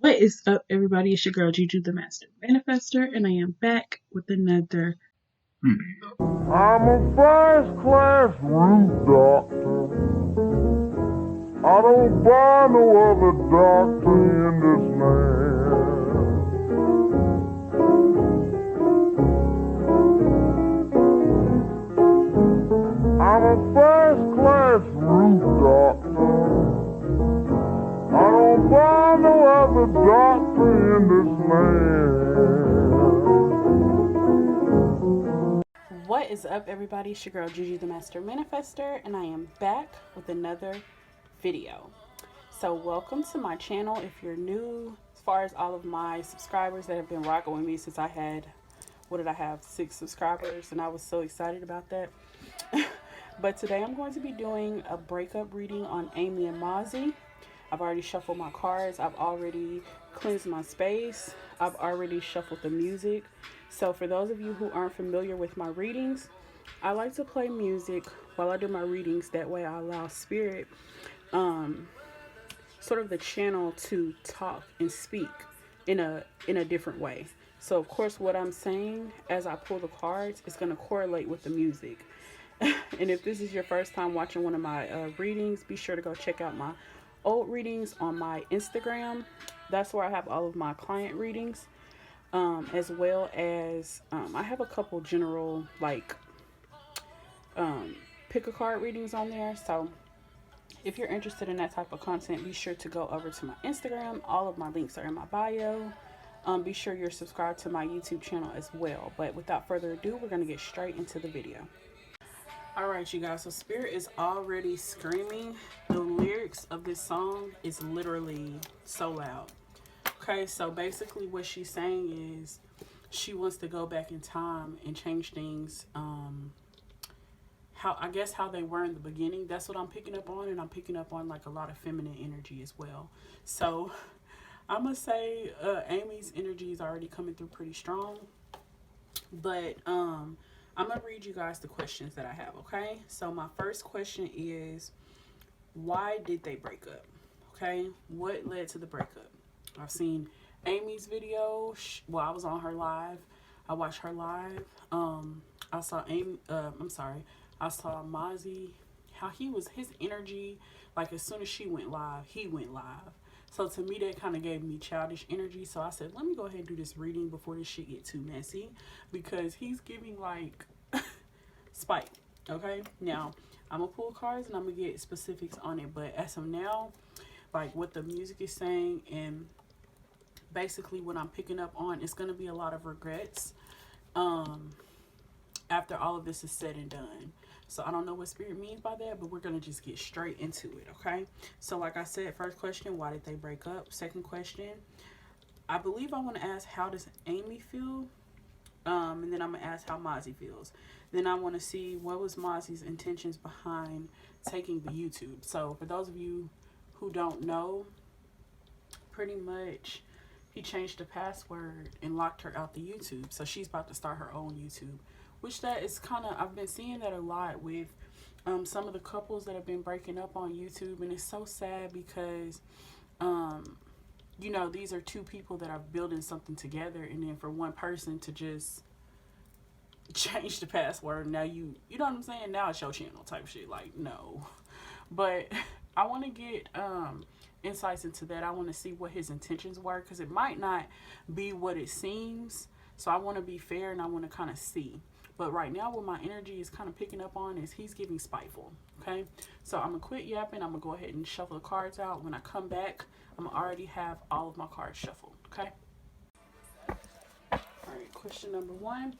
What is up, everybody? It's your girl Juju the Master Manifestor, and I am back with another video. I'm a first-class root doctor. I don't buy no other doctor in this land. I'm a first-class root doctor. I don't buy no other doctor in this land. What is up, everybody? It's your girl Juju the Master Manifestor, and I am back with another video. So welcome to my channel. If you're new, as far as all of my subscribers that have been rocking with me since I had, 6 subscribers, and I was so excited about that. But today I'm going to be doing a breakup reading on Amy and Mozzie. I've already shuffled my cards. I've already cleansed my space. I've already shuffled the music. So for those of you who aren't familiar with my readings, I like to play music while I do my readings. That way I allow spirit, sort of the channel to talk and speak in a different way. So of course what I'm saying as I pull the cards is going to correlate with the music. And if this is your first time watching one of my readings, be sure to go check out my old readings on my Instagram. That's where I have all of my client readings, as well as I have a couple general pick a card readings on there. So if you're interested in that type of content, be sure to go over to my Instagram. All of my links are in my bio. Be sure you're subscribed to my YouTube channel as well. But without further ado, we're going to get straight into the video. Alright, you guys, so Spirit is already screaming. The lyrics of this song is literally so loud. Okay, so basically what she's saying is she wants to go back in time and change things, how they were in the beginning. That's what I'm picking up on, and I'm picking up on like a lot of feminine energy as well. So I'm gonna say Amy's energy is already coming through pretty strong, but I'm going to read you guys the questions that I have, okay? So my first question is, why did they break up? Okay? What led to the breakup? I've seen Amy's video. Well, I was on her live. I watched her live. I saw I saw Mazi, how his energy, like as soon as she went live, he went live. So to me, that kind of gave me childish energy. So I said, let me go ahead and do this reading before this shit get too messy, because he's giving like spite. Okay, now I'm gonna pull cards and I'm gonna get specifics on it. But as of now, like what the music is saying and basically what I'm picking up on, it's gonna be a lot of regrets after all of this is said and done. So I don't know what Spirit means by that, but we're going to just get straight into it, okay? So like I said, first question, why did they break up? Second question, I believe I want to ask, how does Amy feel? And then I'm going to ask how Mozzie feels. Then I want to see what was Mozzie's intentions behind taking the YouTube. So for those of you who don't know, pretty much he changed the password and locked her out the YouTube. So she's about to start her own YouTube. Which that is kind of, I've been seeing that a lot with some of the couples that have been breaking up on YouTube. And it's so sad because, you know, these are two people that are building something together. And then for one person to just change the password, now you know what I'm saying? Now it's your channel type shit. Like, no. But I want to get insights into that. I want to see what his intentions were, because it might not be what it seems. So I want to be fair and I want to kind of see. But right now, what my energy is kind of picking up on is he's getting spiteful, okay? So I'm going to quit yapping. I'm going to go ahead and shuffle the cards out. When I come back, I'm going to already have all of my cards shuffled, okay? All right, question number 1.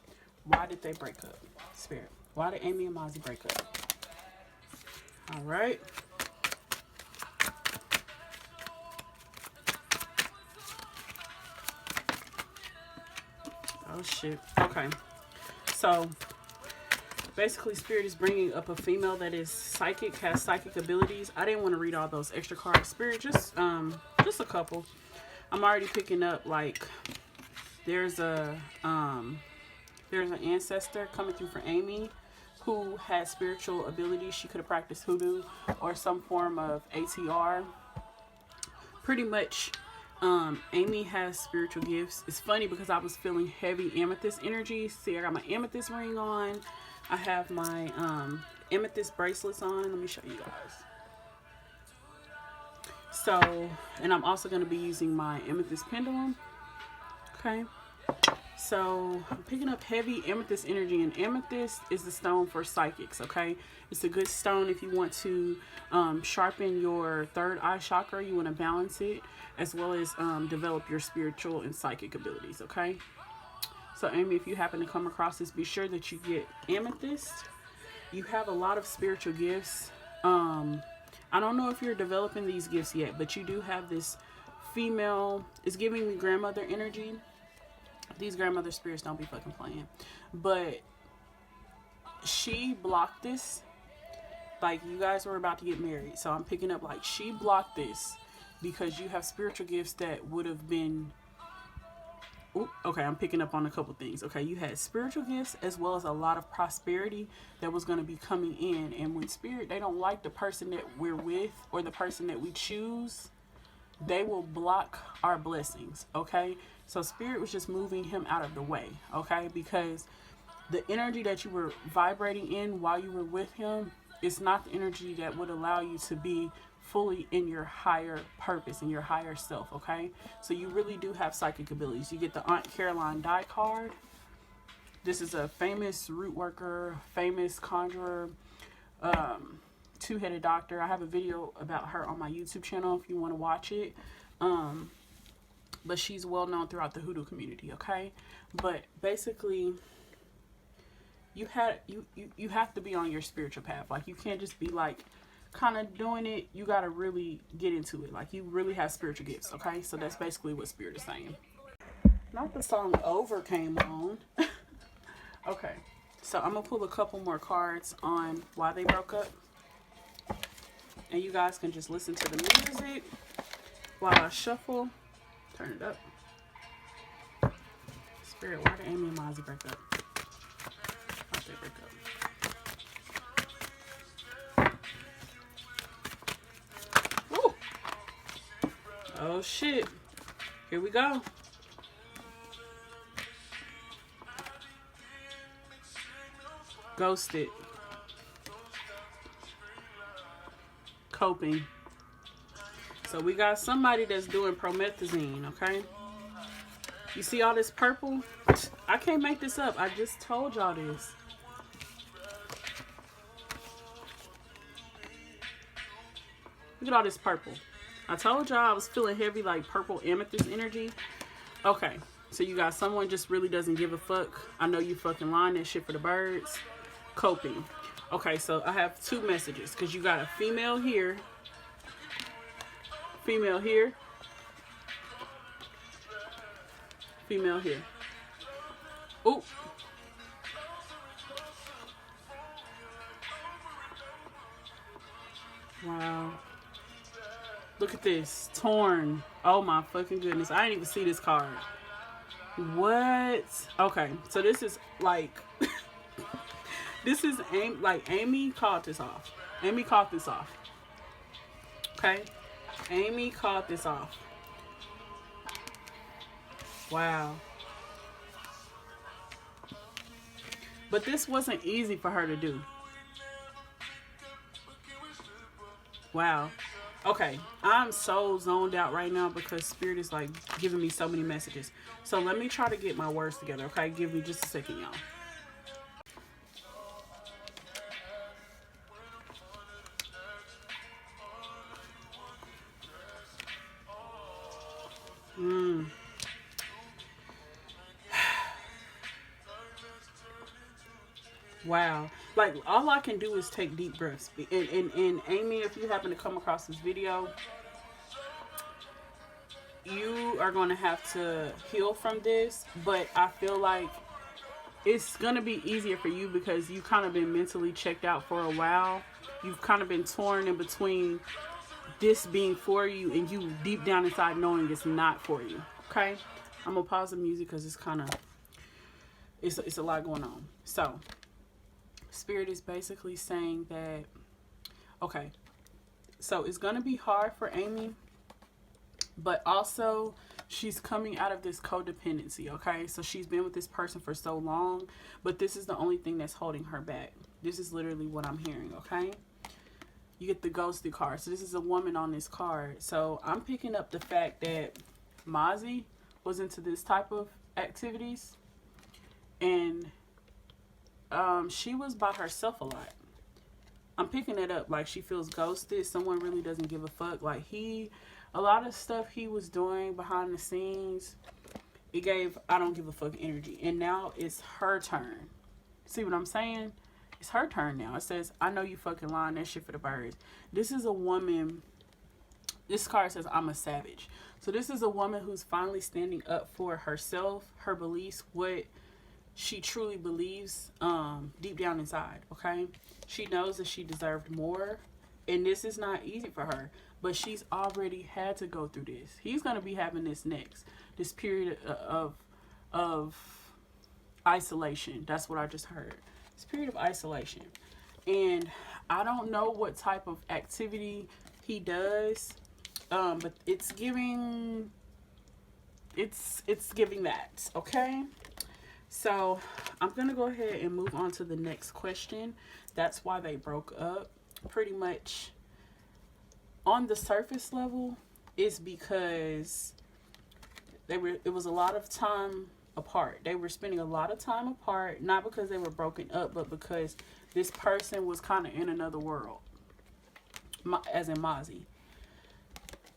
Why did they break up? Spirit. Why did Amy and Mozzie break up? All right. Oh, shit. Okay. So basically Spirit is bringing up a female that is psychic, has psychic abilities. I didn't want to read all those extra cards. Spirit, just a couple. I'm already picking up like there's an ancestor coming through for Amy who had spiritual abilities. She could have practiced hoodoo or some form of ATR. Pretty much Amy has spiritual gifts. It's funny because I was feeling heavy amethyst energy. See, I got my amethyst ring on. I have my amethyst bracelets on. Let me show you guys. So, and I'm also going to be using my amethyst pendulum. Okay. So, I'm picking up heavy amethyst energy, and amethyst is the stone for psychics, okay? It's a good stone if you want to sharpen your third eye chakra. You want to balance it, as well as develop your spiritual and psychic abilities, okay? So, Amy, if you happen to come across this, be sure that you get amethyst. You have a lot of spiritual gifts. I don't know if you're developing these gifts yet, but you do have this female. It's giving me grandmother energy. These grandmother spirits don't be fucking playing. But she blocked this. Like, you guys were about to get married. So I'm picking up, like, she blocked this because you have spiritual gifts that would have been... Ooh, okay, I'm picking up on a couple things. Okay, you had spiritual gifts as well as a lot of prosperity that was going to be coming in. And when spirit, they don't like the person that we're with or the person that we choose, they will block our blessings, okay? So spirit was just moving him out of the way, okay? Because the energy that you were vibrating in while you were with him is not the energy that would allow you to be fully in your higher purpose, in your higher self, okay? So you really do have psychic abilities. You get the Aunt Caroline die card. This is a famous root worker, famous conjurer, two-headed doctor. I have a video about her on my YouTube channel if you want to watch it. But she's well known throughout the hoodoo community, okay? But basically, you have to be on your spiritual path. Like, you can't just be like kind of doing it. You got to really get into it. Like, you really have spiritual gifts, okay? So that's basically what spirit is saying. Not the song Over came on. Okay, so I'm gonna pull a couple more cards on why they broke up, and you guys can just listen to the music while I shuffle. Turn it up. Spirit, why did Amy and Mozzie break up? Why'd they break up? Woo! Oh shit. Here we go. Ghosted. Coping. So we got somebody that's doing promethazine, okay? You see all this purple? I can't make this up. I just told y'all this. Look at all this purple. I told y'all I was feeling heavy, like purple amethyst energy. Okay, so you got someone just really doesn't give a fuck. I know you fucking lying, that shit for the birds. Coping. Okay, so I have two messages because you got a female here, female here, female here. Ooh. Wow. Look at this. Torn. Oh my fucking goodness. I didn't even see this card. What? Okay, so this is like... This is Amy called this off. Amy called this off. Okay? Amy called this off. Wow. But this wasn't easy for her to do. Wow. Okay. I'm so zoned out right now because Spirit is like giving me so many messages. So let me try to get my words together, okay? Give me just a second, y'all. Wow. Like, all I can do is take deep breaths. And Amy, if you happen to come across this video, you are going to have to heal from this. But I feel like it's going to be easier for you because you've kind of been mentally checked out for a while. You've kind of been torn in between this being for you and you deep down inside knowing it's not for you. Okay? I'm going to pause the music because it's kind of, it's a lot going on. So, Spirit is basically saying that, okay, so it's going to be hard for Amy But also, she's coming out of this codependency, okay? So she's been with this person for so long, but this is the only thing that's holding her back. This is literally what I'm hearing, okay? You get the ghosted card. So this is a woman on this card. So I'm picking up the fact that Mozzie was into this type of activities, and she was by herself a lot. I'm picking it up like she feels ghosted. Someone really doesn't give a fuck. Like a lot of stuff he was doing behind the scenes, it gave I don't give a fuck energy. And now it's her turn. See what I'm saying? It's her turn now. It says, I know you fucking lying, that shit for the birds. This is a woman. This card says, I'm a savage. So this is a woman who's finally standing up for herself, her beliefs, what she truly believes deep down inside, okay? She knows that she deserved more, and this is not easy for her, but she's already had to go through this. He's going to be having this next, this period of isolation. That's what I just heard. This period of isolation. And I don't know what type of activity he does, but it's giving that, okay? So I'm gonna go ahead and move on to the next question. That's why they broke up. Pretty much on the surface level, is because it was a lot of time apart. They were spending a lot of time apart, not because they were broken up, but because this person was kind of in another world, as in Mazi.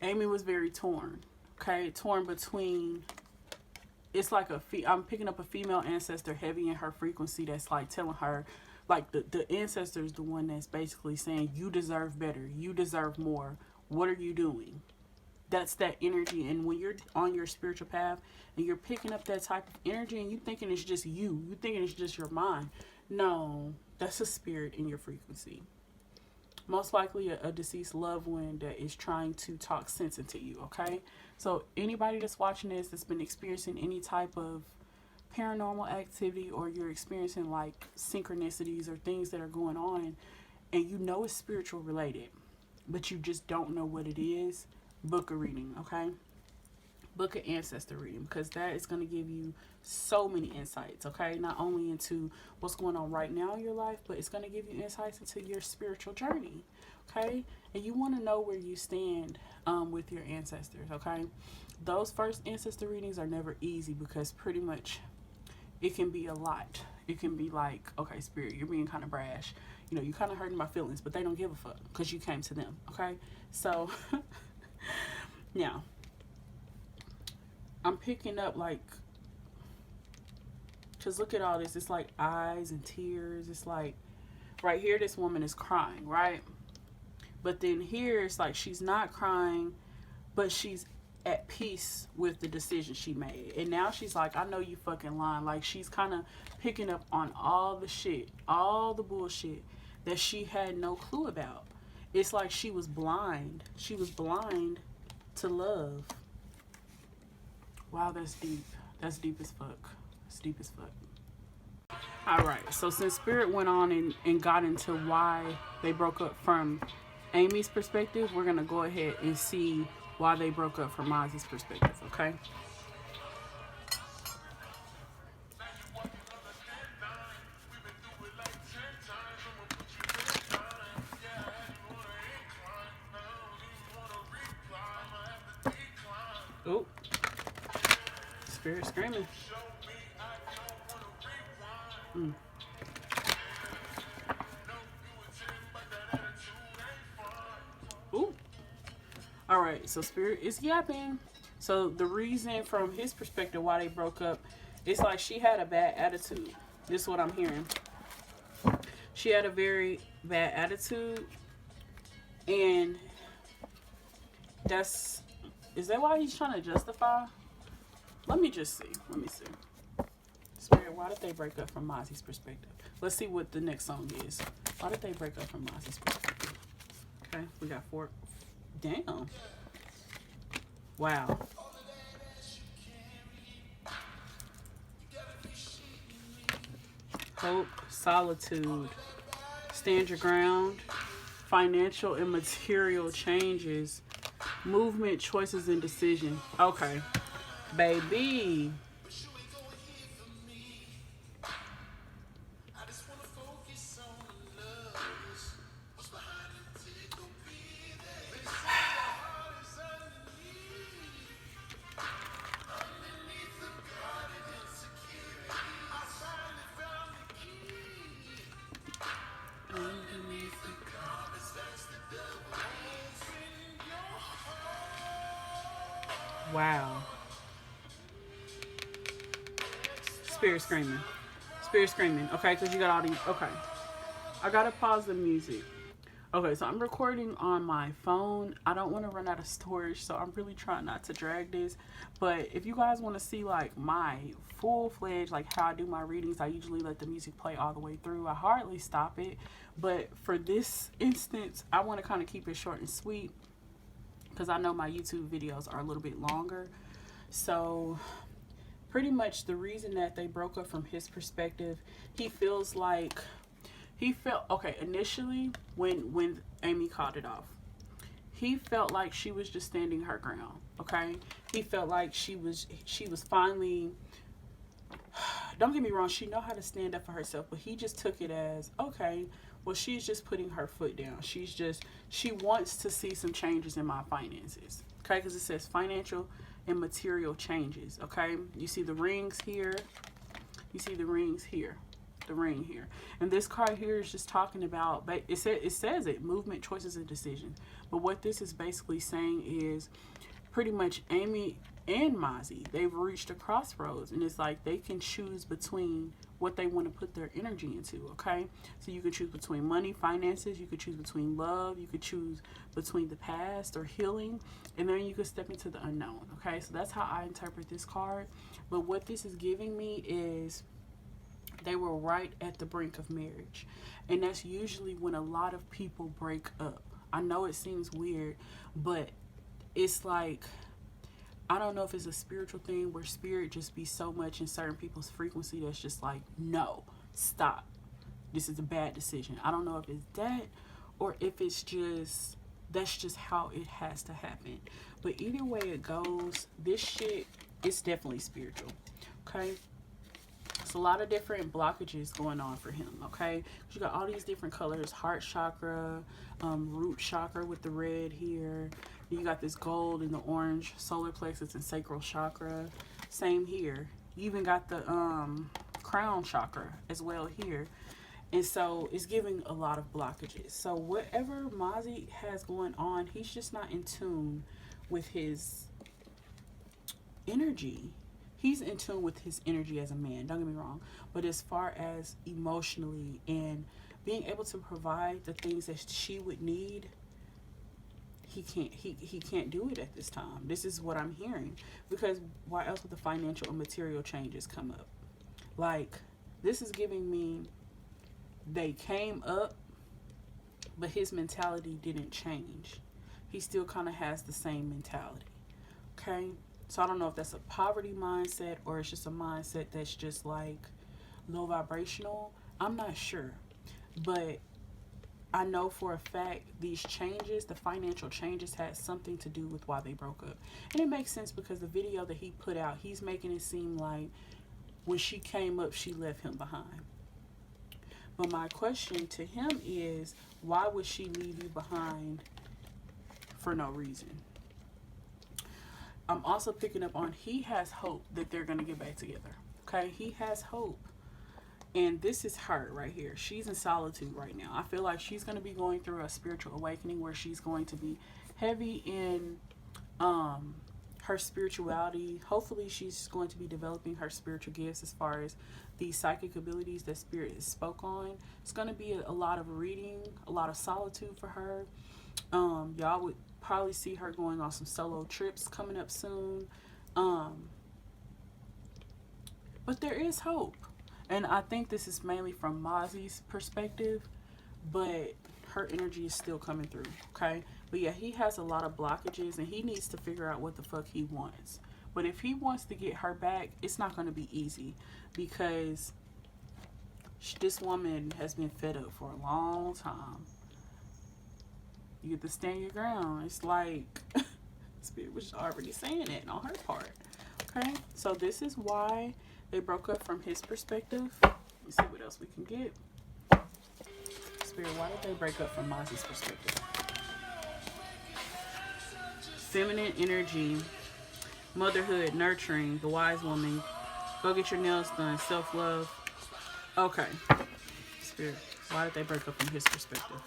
Amy was very torn, okay? Torn between, it's like I'm picking up a female ancestor heavy in her frequency that's like telling her, like the ancestor is the one that's basically saying, you deserve better, you deserve more, what are you doing? That's that energy. And when you're on your spiritual path and you're picking up that type of energy and you thinking it's just you thinking it's just your mind, no, that's a spirit in your frequency. Most likely a deceased loved one that is trying to talk sense into you, okay? So anybody that's watching this that's been experiencing any type of paranormal activity, or you're experiencing like synchronicities or things that are going on and you know it's spiritual related, but you just don't know what it is, book a reading, okay? Book an ancestor reading, because that is going to give you so many insights, okay? Not only into what's going on right now in your life, but it's going to give you insights into your spiritual journey, okay? And you want to know where you stand with your ancestors, okay? Those first ancestor readings are never easy, because pretty much it can be a lot. It can be like, okay, spirit, you're being kind of brash. You know, you kind of hurting my feelings, but they don't give a fuck because you came to them, okay? So now I'm picking up like, because look at all this. It's like eyes and tears. It's like right here, this woman is crying, right? But then here it's like she's not crying, but she's at peace with the decision she made. And now she's like, I know you fucking lying. Like she's kind of picking up on all the shit, all the bullshit that she had no clue about. It's like she was blind. She was blind to love. Wow, that's deep. That's deep as fuck. That's deep as fuck. Alright, so since Spirit went on and got into why they broke up from Amy's perspective, we're going to go ahead and see why they broke up from Mozzie's perspective, okay? Oh, Spirit screaming. Ooh. Alright, so Spirit is yapping. So the reason from his perspective why they broke up, it's like she had a bad attitude. This is what I'm hearing. She had a very bad attitude. And is that why he's trying to justify? Let me just see. Let me see. Spirit, why did they break up from Mozzie's perspective? Let's see what the next song is. Why did they break up from Mozzie's perspective? Okay, we got 4. Damn. Wow. Hope, solitude, stand your ground, financial and material changes, Movement, choices, and decision. Okay. Baby. Wow. Spirit screaming. Spirit screaming. Okay, because you got all these. Okay. I gotta pause the music. Okay, so I'm recording on my phone. I don't want to run out of storage, so I'm really trying not to drag this. But if you guys want to see like my full-fledged, like how I do my readings, I usually let the music play all the way through. I hardly stop it. But for this instance, I want to kind of keep it short and sweet because I know my YouTube videos are a little bit longer. So pretty much the reason that they broke up from his perspective, he feels like he felt okay initially when Amy called it off. He felt like she was just standing her ground. Okay, he felt like she was finally. Don't get me wrong, she know how to stand up for herself, but he just took it as okay. Well, she's just putting her foot down. She wants to see some changes in my finances. Okay, because it says financial and material changes. Okay, you see the rings here. You see the rings here. The ring here, and this card here is just talking about, it says it movement, choices, and decisions. But what this is basically saying is pretty much Amy and Mozzie, they've reached a crossroads, and it's like they can choose between what they want to put their energy into. Okay, so you could choose between money, finances, you could choose between love, you could choose between the past or healing, and then you could step into the unknown. Okay, so that's how I interpret this card. But what this is giving me is they were right at the brink of marriage. And that's usually when a lot of people break up. I know it seems weird, but it's like, I don't know if it's a spiritual thing where spirit just be so much in certain people's frequency that's just like, no, stop. This is a bad decision. I don't know if it's that or if it's just, that's just how it has to happen. But either way it goes, this shit, it's definitely spiritual. Okay? It's a lot of different blockages going on for him, okay? You got all these different colors, heart chakra, root chakra with the red here. You got this gold and the orange, solar plexus and sacral chakra. Same here. You even got the crown chakra as well here. And so it's giving a lot of blockages. So whatever Mozzie has going on, he's just not in tune with his energy. He's in tune with his energy as a man, don't get me wrong. But as far as emotionally and being able to provide the things that she would need, he can't do it at this time. This is what I'm hearing. Because why else would the financial and material changes come up? Like, this is giving me they came up, but his mentality didn't change. He still kind of has the same mentality. Okay? So I don't know if that's a poverty mindset or it's just a mindset that's just like low vibrational. I'm not sure. But I know for a fact these changes, the financial changes, had something to do with why they broke up. And it makes sense because the video that he put out, he's making it seem like when she came up, she left him behind. But my question to him is, why would she leave you behind for no reason? I'm also picking up on he has hope that they're going to get back together. Okay? He has hope. And this is her right here. She's in solitude right now. I feel like she's going to be going through a spiritual awakening where she's going to be heavy in her spirituality. Hopefully she's going to be developing her spiritual gifts as far as the psychic abilities that spirit has spoke on. It's going to be a lot of reading, a lot of solitude for her. Y'all would probably see her going on some solo trips coming up soon. But there is hope. And I think this is mainly from Mozzie's perspective, but her energy is still coming through, okay? But yeah, he has a lot of blockages and he needs to figure out what the fuck he wants. But if he wants to get her back, it's not going to be easy because this woman has been fed up for a long time. You get to stand your ground. It's like Spirit was already saying it on her part. Okay, so this is why they broke up from his perspective. Let's see what else we can get. Spirit, why did they break up from Mozzie's perspective? Feminine energy, motherhood, nurturing, the wise woman, go get your nails done, self-love. Okay, Spirit, why did they break up from his perspective?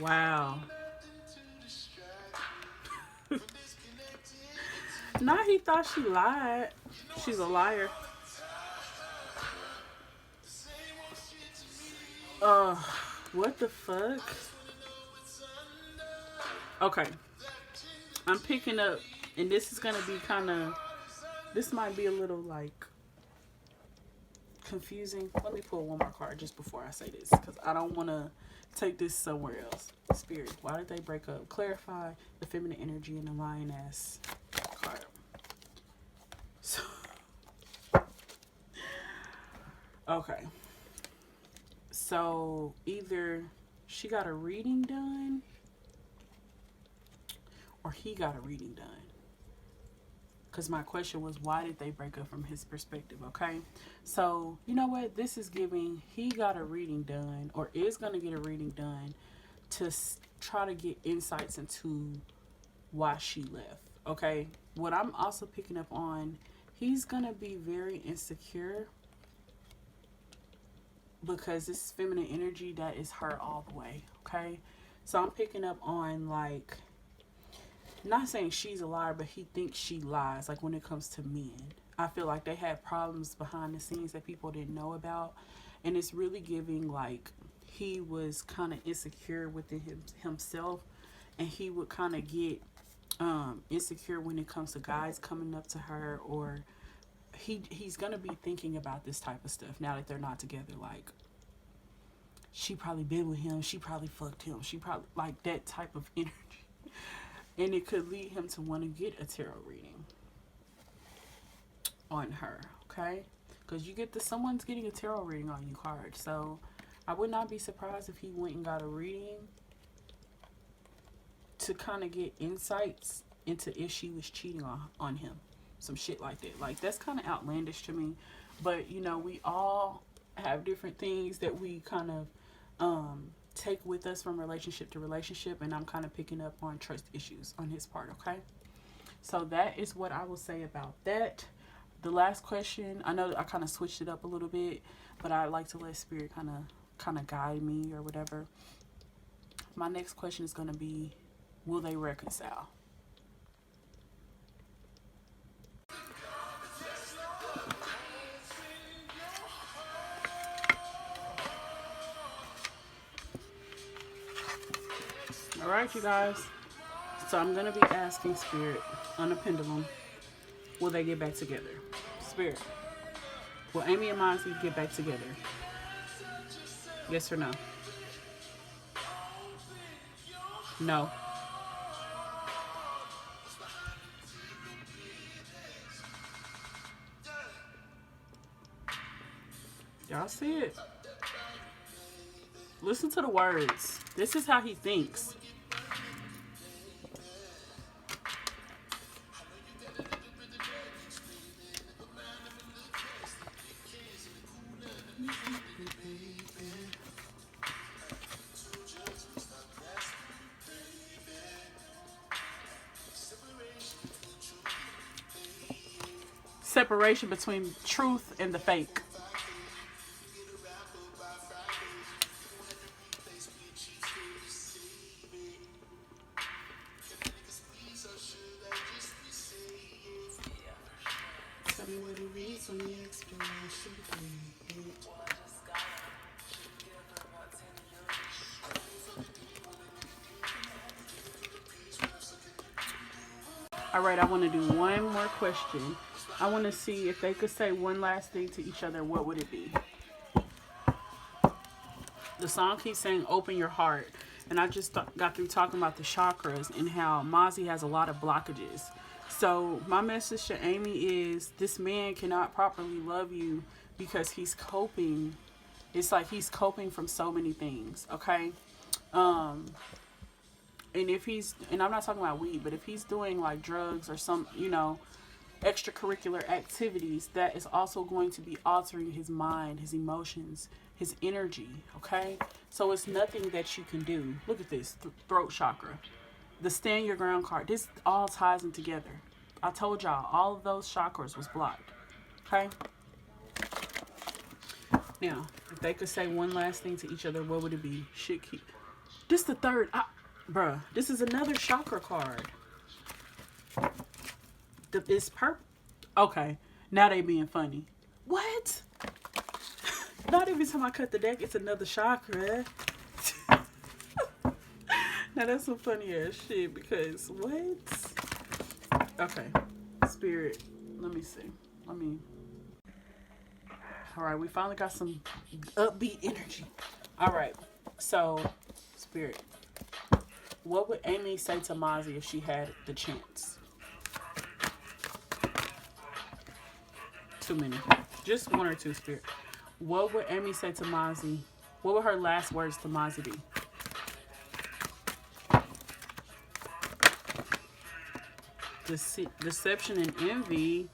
Wow. Nah, he thought she lied. She's a liar. What the fuck? Okay. I'm picking up, and this is gonna be kind of, this might be a little like confusing. Let me pull one more card just before I say this, because I don't want to take this somewhere else. Spirit, why did they break up? Clarify the feminine energy in the lioness card. So, okay. So either she got a reading done or he got a reading done. Because my question was, why did they break up from his perspective? Okay, so you know what, this is giving, he got a reading done or is going to get a reading done to try to get insights into why she left. Okay, what I'm also picking up on, he's going to be very insecure because this feminine energy, that is her all the way. Okay, so I'm picking up on, like, not saying she's a liar, but he thinks she lies. Like when it comes to men, I feel like they had problems behind the scenes that people didn't know about, and it's really giving like he was kind of insecure within himself, and he would kind of get insecure when it comes to guys coming up to her, or he's gonna be thinking about this type of stuff now that they're not together. Like, she probably been with him, she probably fucked him, she probably, like, that type of energy. And it could lead him to want to get a tarot reading on her, okay? Because you get someone's getting a tarot reading on you card. So I would not be surprised if he went and got a reading to kind of get insights into if she was cheating on him. Some shit like that. Like, that's kind of outlandish to me. But, you know, we all have different things that we kind of take with us from relationship to relationship, and I'm kind of picking up on trust issues on his part. Okay, so that is what I will say about that. The last question, I know I kind of switched it up a little bit, but I like to let spirit kind of guide me or whatever. My next question is going to be, will they reconcile? All right, you guys. So I'm going to be asking Spirit on a pendulum, will they get back together? Spirit, will Amy and Mozzie get back together? Yes or no? No. Y'all see it? Listen to the words. This is how he thinks. Separation between truth and the fake. All right, I want to do one more question. I want to see if they could say one last thing to each other. What would it be? The song keeps saying, open your heart. And I just got through talking about the chakras and how Mozzie has a lot of blockages. So my message to Amy is, this man cannot properly love you because he's coping It's like he's coping from so many things, okay? And if he's, and I'm not talking about weed, but if he's doing like drugs or some, you know, extracurricular activities, that is also going to be altering his mind, his emotions, his energy, okay? So it's nothing that you can do. Look at this, throat chakra. The stand your ground card. This all ties in together. I told y'all, all of those chakras was blocked, okay? Now, if they could say one last thing to each other, what would it be? Shit, keep. This the third. Bruh, this is another chakra card. It's purple. Okay, now they being funny. What? Not every time I cut the deck, it's another chakra. Now that's some funny ass shit because what? Okay, Spirit. Let me see. All right, we finally got some upbeat energy. All right, so Spirit, what would Amy say to Mozzie if she had the chance? Too many. Just one or two, Spirit. What would Amy say to Mozzie? What would her last words to Mozzie be? Deception and envy.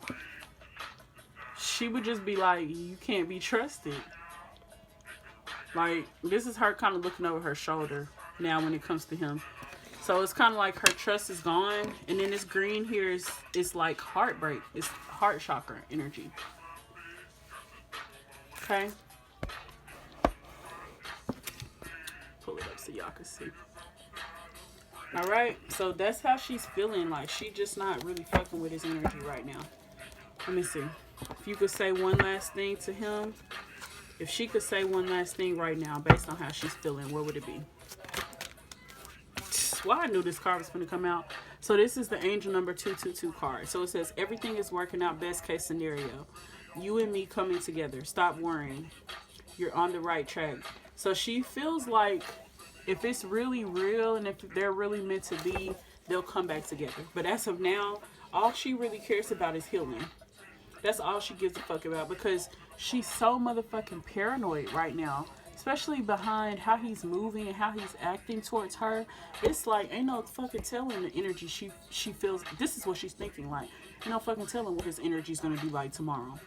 She would just be like, you can't be trusted. Like, this is her kind of looking over her shoulder now when it comes to him. So it's kind of like her trust is gone. And then this green here is like heartbreak. It's heart chakra energy. Okay. Pull it up so y'all can see. All right. So that's how she's feeling. Like, she just not really fucking with his energy right now. Let me see. If you could say one last thing to him. If she could say one last thing right now based on how she's feeling, what would it be? Well, I knew this card was going to come out. So this is the angel number 222 card. So it says, everything is working out, best case scenario. You and me coming together. Stop worrying. You're on the right track. So she feels like if it's really real and if they're really meant to be, they'll come back together. But as of now, all she really cares about is healing. That's all she gives a fuck about because she's so motherfucking paranoid right now. Especially behind how he's moving and how he's acting towards her. It's like, ain't no fucking telling the energy she feels. This is what she's thinking like. Ain't no fucking telling what his energy is going to be like tomorrow.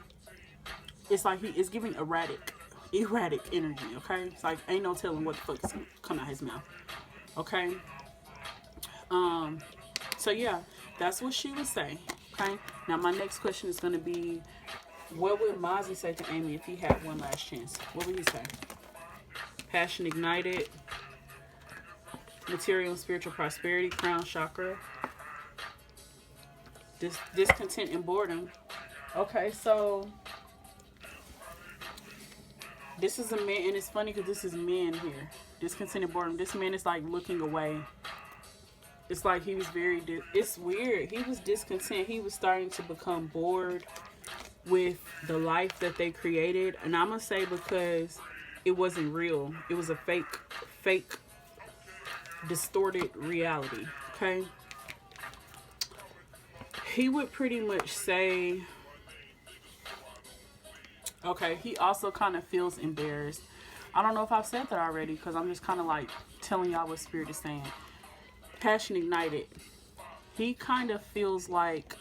It's like he is giving erratic energy, okay? It's like, ain't no telling what the fuck is going to come out his mouth. Okay? So yeah, that's what she would say. Okay? Now my next question is going to be, what would Mozzie say to Amy if he had one last chance? What would he say? Passion ignited, material and spiritual prosperity, crown chakra, discontent and boredom. Okay, so this is a man, and it's funny because this is men here. Discontent and boredom. This man is like looking away. It's like he was it's weird. He was discontent. He was starting to become bored with the life that they created. And I'm going to say because it wasn't real. It was a fake, distorted reality. Okay? He would pretty much say, okay, he also kind of feels embarrassed. I don't know if I've said that already because I'm just kind of like telling y'all what Spirit is saying. Passion ignited. He kind of feels like,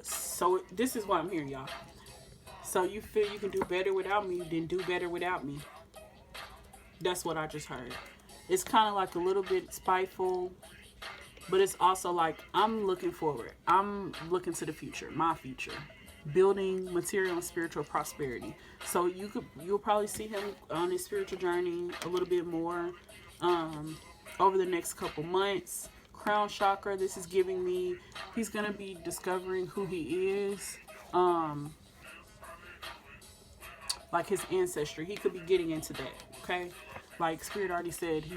so this is what I'm hearing, y'all. So you feel you can do better without me, then do better without me. That's what I just heard. It's kind of like a little bit spiteful, but it's also like, I'm looking forward. I'm looking to the future, my future. Building material and spiritual prosperity. So you'll probably see him on his spiritual journey a little bit more over the next couple months. Crown chakra, this is giving me, he's going to be discovering who he is. Like his ancestry. He could be getting into that, okay? Like Spirit already said, he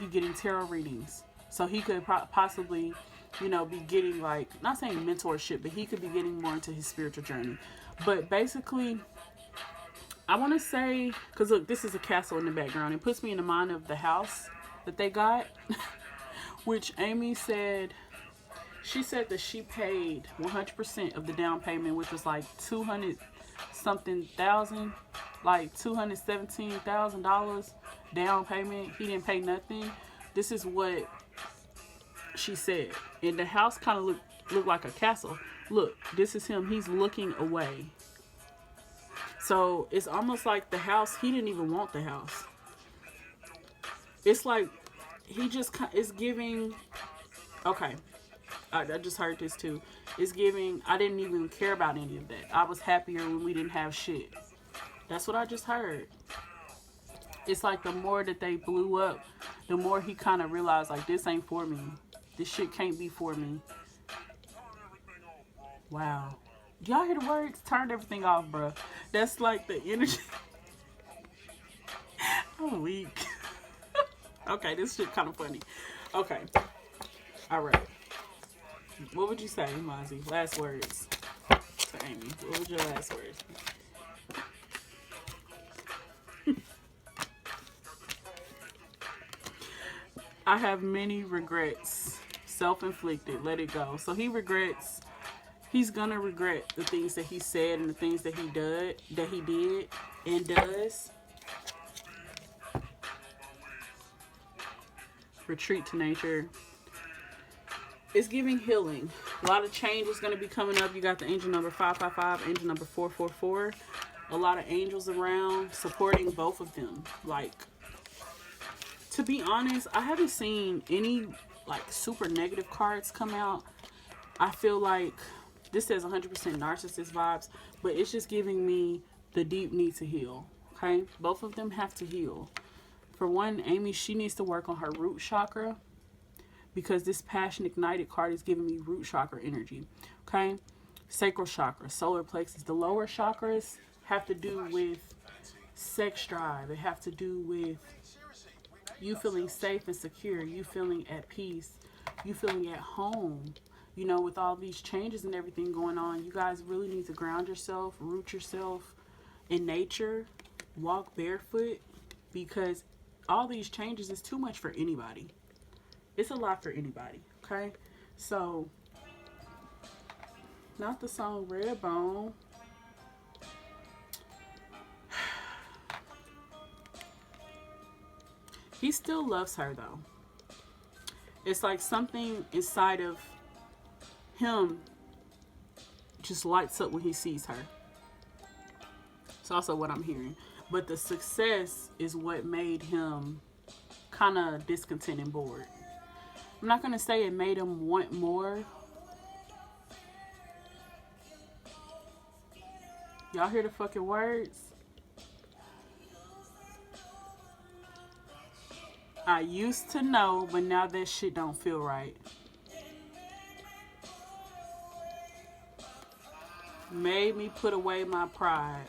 getting tarot readings. So he could possibly, you know, be getting like, not saying mentorship, but he could be getting more into his spiritual journey. But basically, I want to say, because look, this is a castle in the background. It puts me in the mind of the house that they got, which Amy said, she said that she paid 100% of the down payment, which was like 200 something thousand. like $217,000 down payment. He didn't pay nothing. This is what she said. And the house kind of looked like a castle. Look, this is him. He's looking away. So it's almost like the house, he didn't even want the house. It's like he just is giving. Okay, I just heard this too. It's giving, I didn't even care about any of that. I was happier when we didn't have shit. That's what I just heard. It's like the more that they blew up, the more he kind of realized, like, this ain't for me. This shit can't be for me. Wow. Y'all hear the words? Turned everything off, bro. That's like the energy. I'm weak. Okay, this shit kind of funny. Okay. All right. What would you say, Mozzie? Last words to Amy. What was your last words? I have many regrets. Self-inflicted. Let it go. So he regrets. He's gonna regret the things that he said and the things that he did and does. Retreat to nature. It's giving healing. A lot of change is going to be coming up. You got the angel number 555, angel number 444. A lot of angels around supporting both of them. Like, to be honest, I haven't seen any like super negative cards come out. I feel like this says 100% narcissist vibes, but it's just giving me the deep need to heal. Okay, both of them have to heal. For one, Amy, she needs to work on her root chakra, because this passion ignited card is giving me root chakra energy. Okay, sacral chakra, solar plexus. The lower chakras have to do with sex drive. It have to do with you feeling safe and secure, you feeling at peace, you feeling at home. You know, with all these changes and everything going on, you guys really need to ground yourself, root yourself in nature, walk barefoot, because all these changes is too much for anybody. It's a lot for anybody, okay? So, not the song Redbone. He still loves her, though. It's like something inside of him just lights up when he sees her. It's also what I'm hearing. But the success is what made him kind of discontent and bored. I'm not going to say it made him want more. Y'all hear the fucking words? I used to know, but now that shit don't feel right. Made me put away my pride.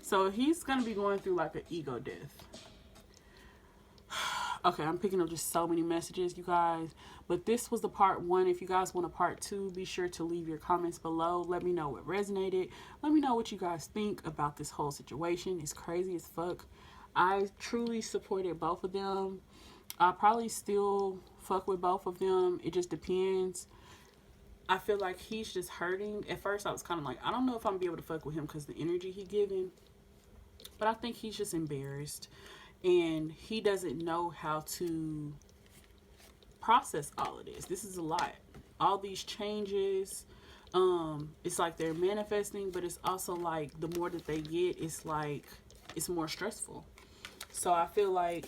So he's going to be going through like an ego death. Okay, I'm picking up just so many messages, you guys. But this was the part 1. If you guys want a part 2, be sure to leave your comments below. Let me know what resonated. Let me know what you guys think about this whole situation. It's crazy as fuck. I truly supported both of them. I probably still fuck with both of them. It just depends. I feel like he's just hurting. At first, I was kind of like, I don't know if I'm going to be able to fuck with him because the energy he giving. But I think he's just embarrassed. And he doesn't know how to process all of this. This is a lot. All these changes. It's like they're manifesting, but it's also like the more that they get, it's like it's more stressful. So I feel like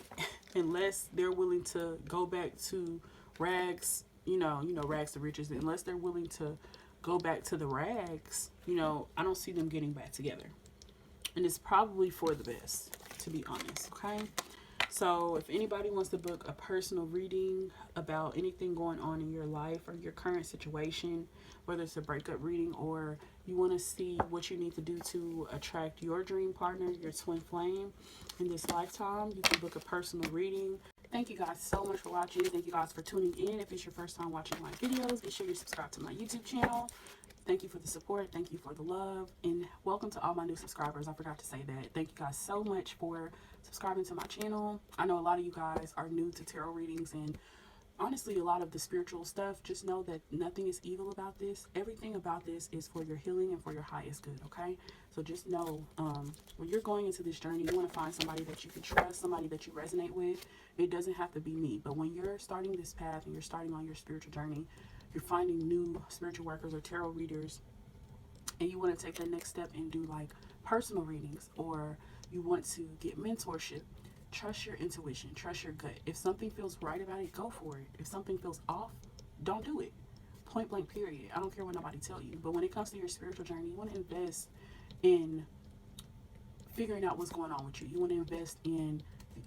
unless they're willing to go back to rags, you know, rags to riches, unless they're willing to go back to the rags, I don't see them getting back together. And it's probably for the best, to be honest, okay? So if anybody wants to book a personal reading about anything going on in your life or your current situation, whether it's a breakup reading or you want to see what you need to do to attract your dream partner, your twin flame in this lifetime, you can book a personal reading. Thank you guys so much for watching. Thank you guys for tuning in. If it's your first time watching my videos, be sure you subscribe to my YouTube channel. Thank you for the support. Thank you for the love. And welcome to all my new subscribers. I forgot to say that. Thank you guys so much for subscribing to my channel. I know a lot of you guys are new to tarot readings and honestly, a lot of the spiritual stuff, just know that nothing is evil about this. Everything about this is for your healing and for your highest good, okay? So just know, when you're going into this journey, you want to find somebody that you can trust, somebody that you resonate with. It doesn't have to be me, but when you're starting this path and you're starting on your spiritual journey, you're finding new spiritual workers or tarot readers, and you want to take that next step and do like personal readings, or you want to get mentorship, trust your intuition, trust your gut. If something feels right about it, go for it. If something feels off, don't do it. Point blank, period. I don't care what nobody tell you. But when it comes to your spiritual journey, you want to invest in figuring out what's going on with you. You want to invest in,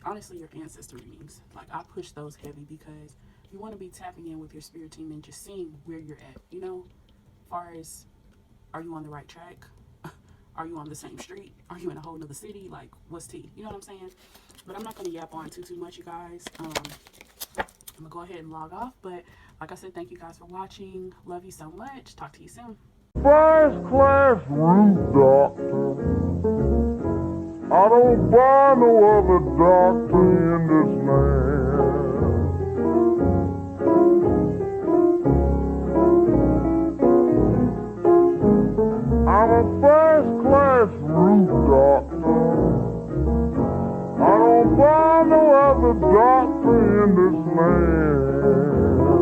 honestly, your ancestor readings. Like, I push those heavy because you want to be tapping in with your spirit team and just seeing where you're at, you know, as far as, are you on the right track? Are you on the same street? Are you in a whole nother city? Like, what's tea? You know what I'm saying? But I'm not going to yap on too much, you guys. I'm going to go ahead and log off. But like I said, thank you guys for watching. Love you so much. Talk to you soon. First class root doctor. I don't buy no other doctor in this land. I'm a first class root doctor. I don't buy no other doctor in this land.